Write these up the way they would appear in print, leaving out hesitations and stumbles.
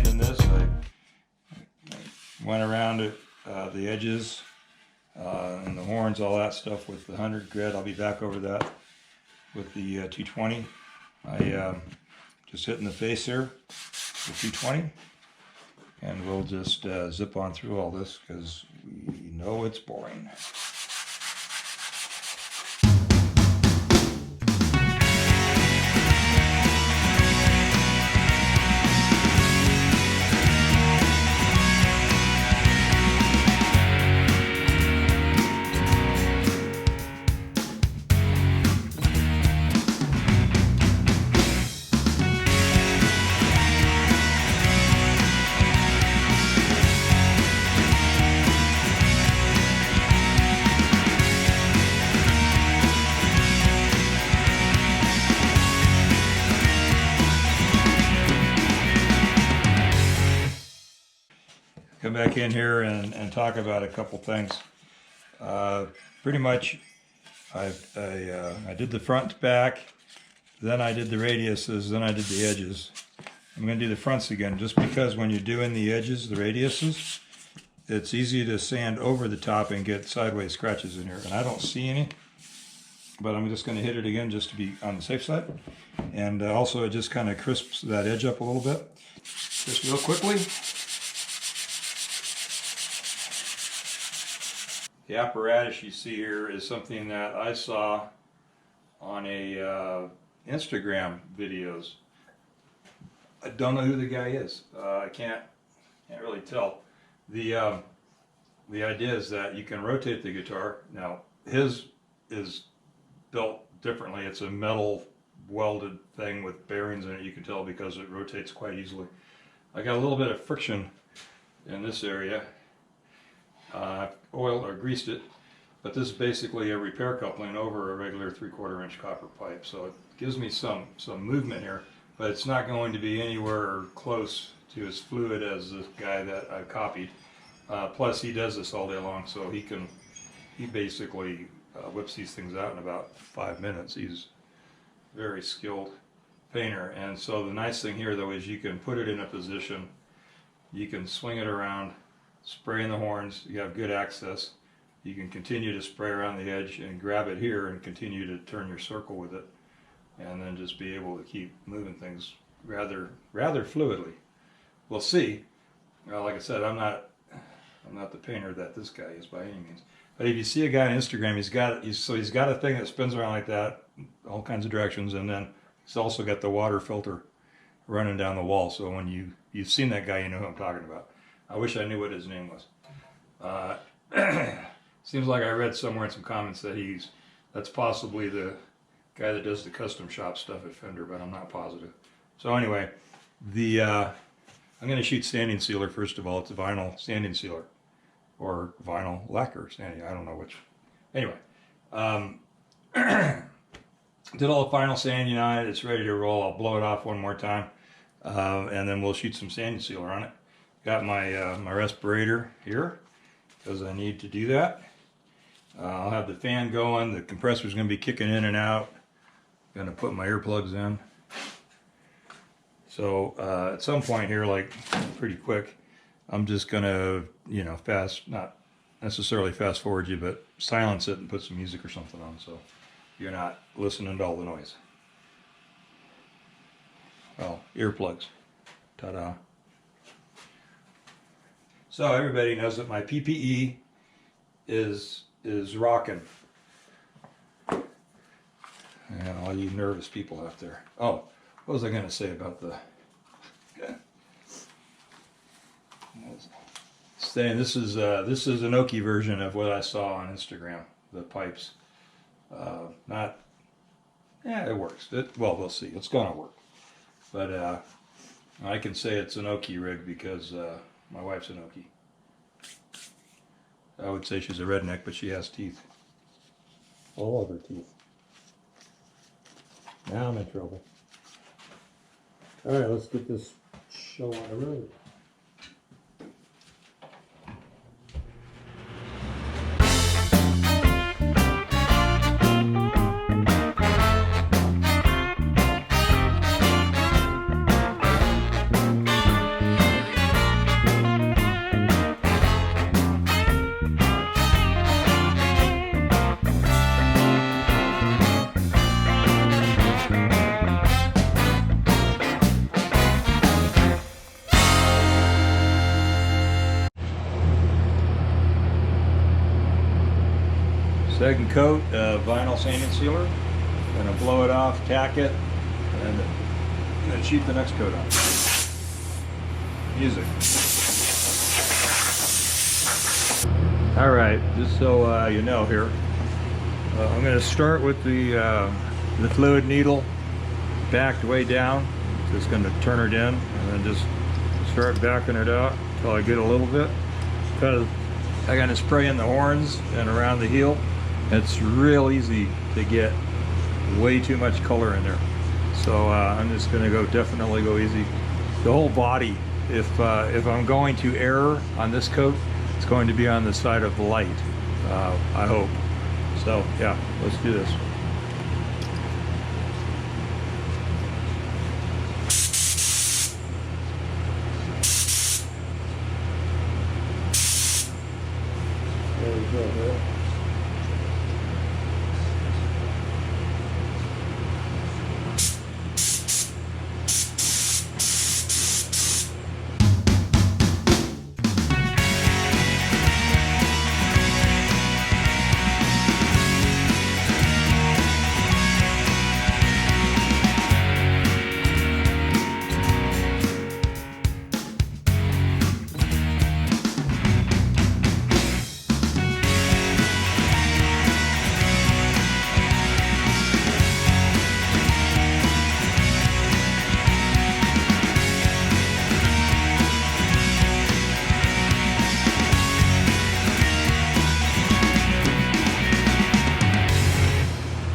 sanding this. I went around it, the edges and the horns, all that stuff with the 100 grit. I'll be back over that with the 220. I just hitting the face here with 220, and we'll just zip on through all this because we know it's boring. Come back in here and talk about a couple things. Pretty much, I did the front to back, then I did the radiuses, then I did the edges. I'm going to do the fronts again, just because when you're doing the edges, the radiuses, it's easy to sand over the top and get sideways scratches in here. And I don't see any, but I'm just going to hit it again just to be on the safe side. And also it just kind of crisps that edge up a little bit. Just real quickly. The apparatus you see here is something that I saw on a Instagram videos. I don't know who the guy is. I can't really tell. The idea is that you can rotate the guitar. Now his is built differently. It's a metal welded thing with bearings in it. You can tell because it rotates quite easily. I got a little bit of friction in this area. Oiled or greased it, but this is basically a repair coupling over a regular 3/4 inch copper pipe, so it gives me some movement here, but it's not going to be anywhere close to as fluid as this guy that I copied. Plus he does this all day long, so he basically whips these things out in about 5 minutes. He's a very skilled painter. And so the nice thing here though is you can put it in a position, you can swing it around, spray in the horns, you have good access. You can continue to spray around the edge and grab it here and continue to turn your circle with it, and then just be able to keep moving things rather fluidly. We'll see. Well, like I said, I'm not the painter that this guy is by any means. But if you see a guy on Instagram, he's got a thing that spins around like that, all kinds of directions, and then he's also got the water filter running down the wall. So when you've seen that guy, you know who I'm talking about. I wish I knew what his name was. Seems like I read somewhere in some comments that that's possibly the guy that does the custom shop stuff at Fender, but I'm not positive. So anyway, I'm going to shoot sanding sealer first of all. It's a vinyl sanding sealer, or vinyl lacquer sanding. I don't know which. Anyway, did all the final sanding on it. It's ready to roll. I'll blow it off one more time, and then we'll shoot some sanding sealer on it. Got my my respirator here because I need to do that. I'll have the fan going. The compressor's going to be kicking in and out. Going to put my earplugs in. So at some point here, like pretty quick, I'm just going to, you know, not necessarily fast forward you, but silence it and put some music or something on so you're not listening to all the noise. Well, earplugs. Ta-da. So everybody knows that my PPE is rocking. And all you nervous people out there. Oh, what was I going to say about the... Saying this is an Oki version of what I saw on Instagram. The pipes. It works. Well, we'll see. It's going to work. But I can say it's an Oki rig because my wife's an Oki. I would say she's a redneck, but she has teeth. All of her teeth. Now I'm in trouble. Alright, let's get this show on the road. Second coat of vinyl sanding sealer. Gonna blow it off, tack it, and then shoot the next coat on. Music. All right, just so you know here, I'm going to start with the fluid needle backed way down. Just going to turn it in and then just start backing it out until I get a little bit. Because I got to spray in the horns and around the heel. It's real easy to get way too much color in there. So I'm just going to definitely go easy. The whole body, if I'm going to err on this coat, it's going to be on the side of the light, I hope. So yeah, let's do this. There we go.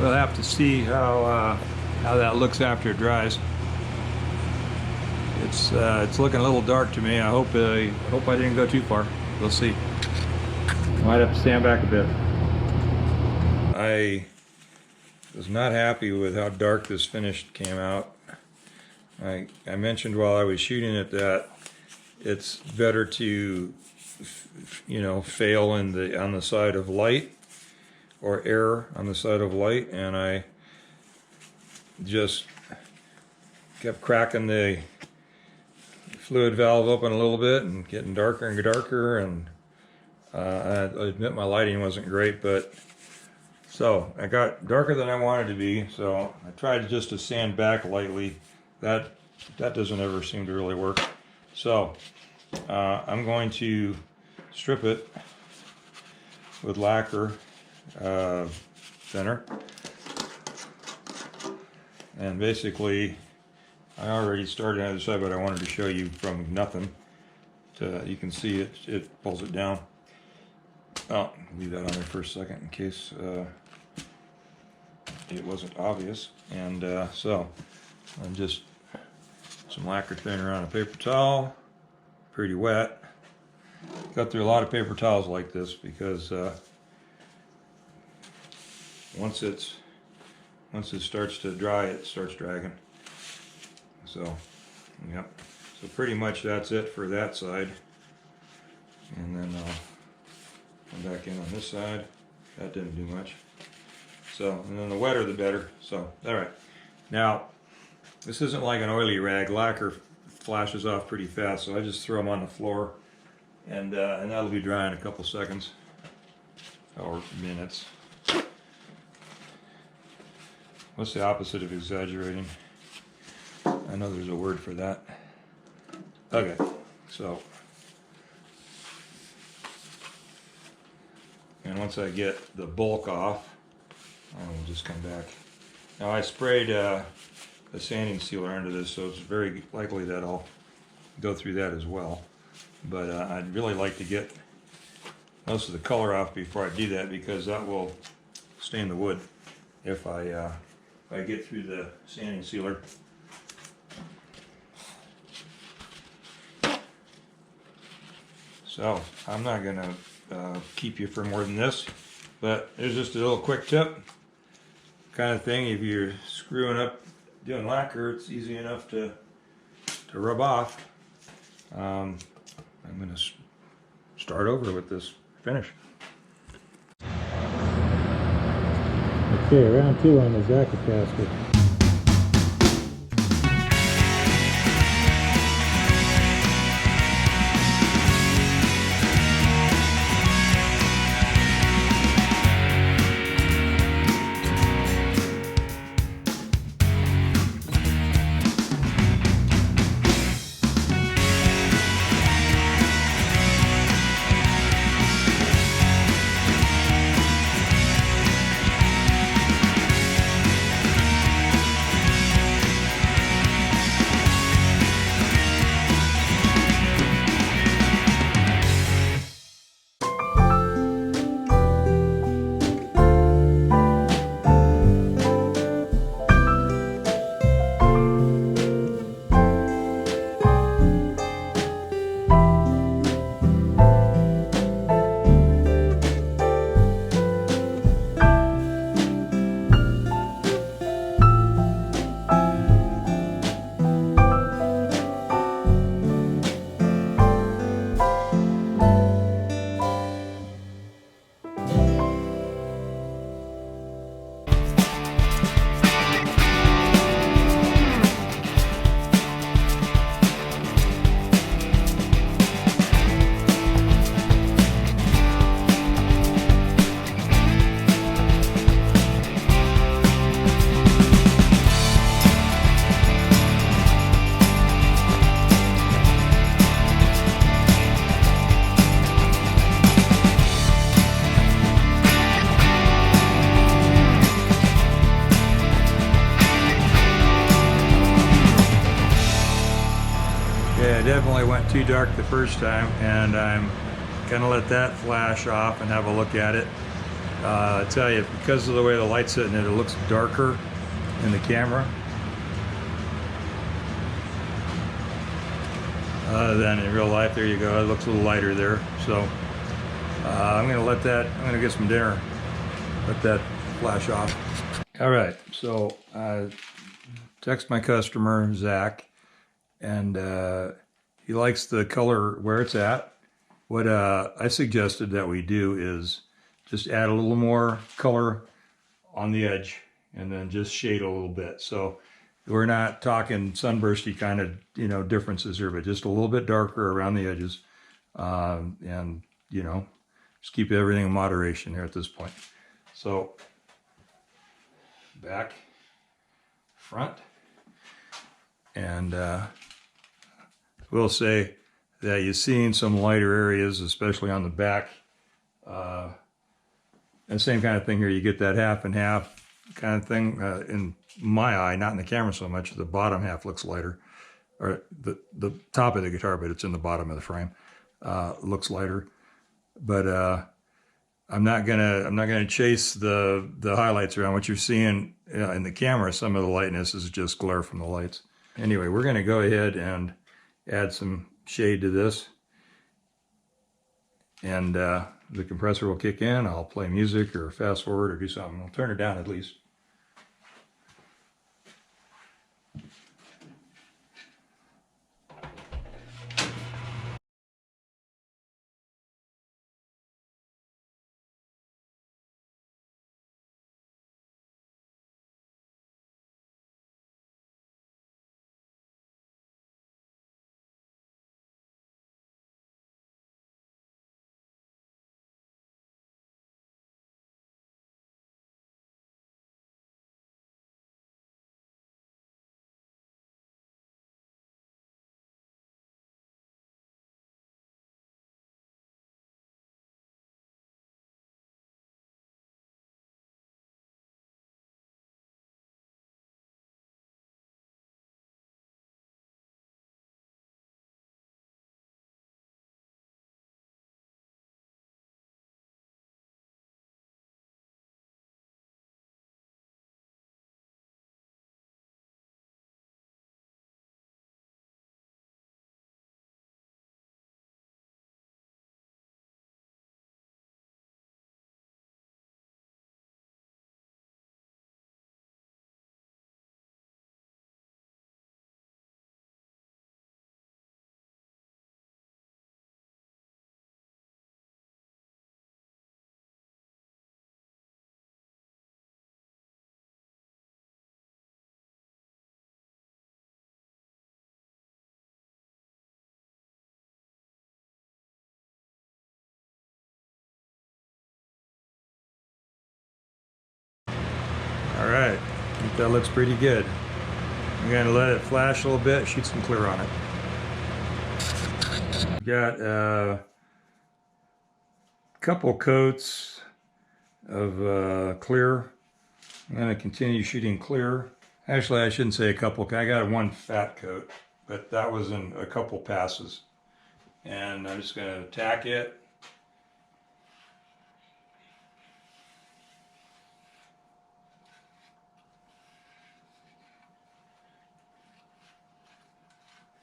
We'll have to see how that looks after it dries. It's looking a little dark to me. I hope I didn't go too far. We'll see. Might have to stand back a bit. I was not happy with how dark this finish came out. I mentioned while I was shooting it that it's better to fail on the side of light, or error on the side of light, and I just kept cracking the fluid valve open a little bit and getting darker and darker, and I admit my lighting wasn't great, but so I got darker than I wanted to be, so I tried just to sand back lightly. That doesn't ever seem to really work. So I'm going to strip it with lacquer thinner, and basically I already started on the other side, but I wanted to show you from nothing to, you can see it pulls it down. Oh, leave that on there for a second in case it wasn't obvious. And so I'm just some lacquer thinner on a paper towel, pretty wet. Got through a lot of paper towels like this because once it starts to dry, it starts dragging. So, yep. So pretty much that's it for that side. And then I'll come back in on this side. That didn't do much. So, and then the wetter the better. So, all right. Now, this isn't like an oily rag. Lacquer flashes off pretty fast, so I just throw them on the floor, and that'll be dry in a couple seconds or minutes. What's the opposite of exaggerating? I know there's a word for that. Okay, so, and once I get the bulk off, I will just come back. Now I sprayed a sanding sealer under this, so it's very likely that I'll go through that as well. But I'd really like to get most of the color off before I do that, because that will stain the wood if I get through the sanding sealer. So I'm not gonna keep you for more than this, but there's just a little quick tip kind of thing. If you're screwing up doing lacquer, it's easy enough to rub off. I'm gonna start over with this finish. Okay, round 2 on the ZAK-O-CASTER. definitely went too dark the first time, and I'm gonna let that flash off and have a look at it. I tell you, because of the way the light's hitting it, it looks darker in the camera than in real life. There you go, it looks a little lighter there. So I'm gonna get some dinner, let that flash off. All right, so text my customer, Zach, and he likes the color where it's at. What I suggested that we do is just add a little more color on the edge and then just shade a little bit. So we're not talking sunbursty kind of, you know, differences here, but just a little bit darker around the edges. And, you know, just keep everything in moderation here at this point. So back, front, and we'll say that you're seeing some lighter areas, especially on the back. And same kind of thing here, you get that half and half kind of thing. In my eye, not in the camera so much, the bottom half looks lighter, or the top of the guitar, but it's in the bottom of the frame, looks lighter. But I'm not gonna chase the highlights around. What you're seeing in the camera, some of the lightness is just glare from the lights. Anyway, we're gonna go ahead and add some shade to this, and the compressor will kick in. I'll play music or fast forward or do something. I'll turn it down at least. All right, I think that looks pretty good. I'm gonna let it flash a little bit, shoot some clear on it. Got a couple coats of clear. I'm gonna continue shooting clear. Actually, I shouldn't say a couple. I got one fat coat, but that was in a couple passes. And I'm just gonna tack it.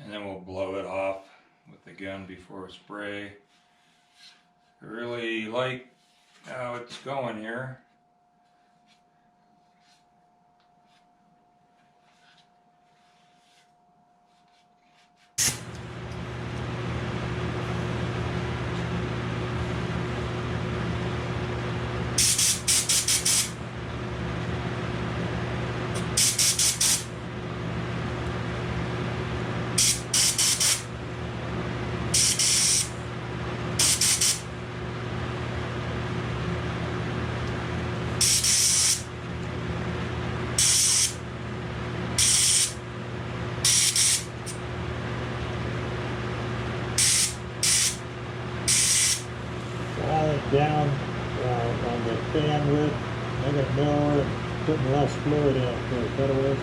And then we'll blow it off with the gun before we spray. I really like how it's going here. Down on the fan width, make it narrower, and putting less fluid in for the cutaways.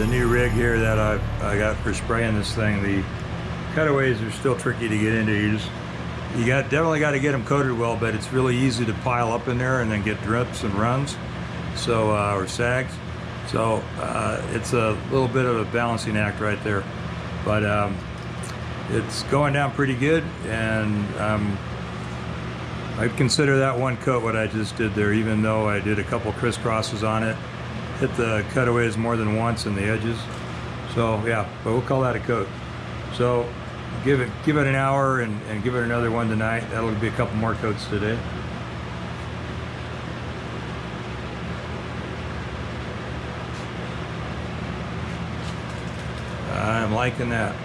new rig here that I got for spraying this thing. The cutaways are still tricky to get into. You definitely got to get them coated well, but it's really easy to pile up in there and then get drips and runs, so or sags. So it's a little bit of a balancing act right there, but it's going down pretty good, and I'd consider that one coat what I just did there, even though I did a couple crisscrosses on it, hit the cutaways more than once in the edges. So yeah, but we'll call that a coat. So give it an hour and give it another one tonight. That'll be a couple more coats today. I'm liking that.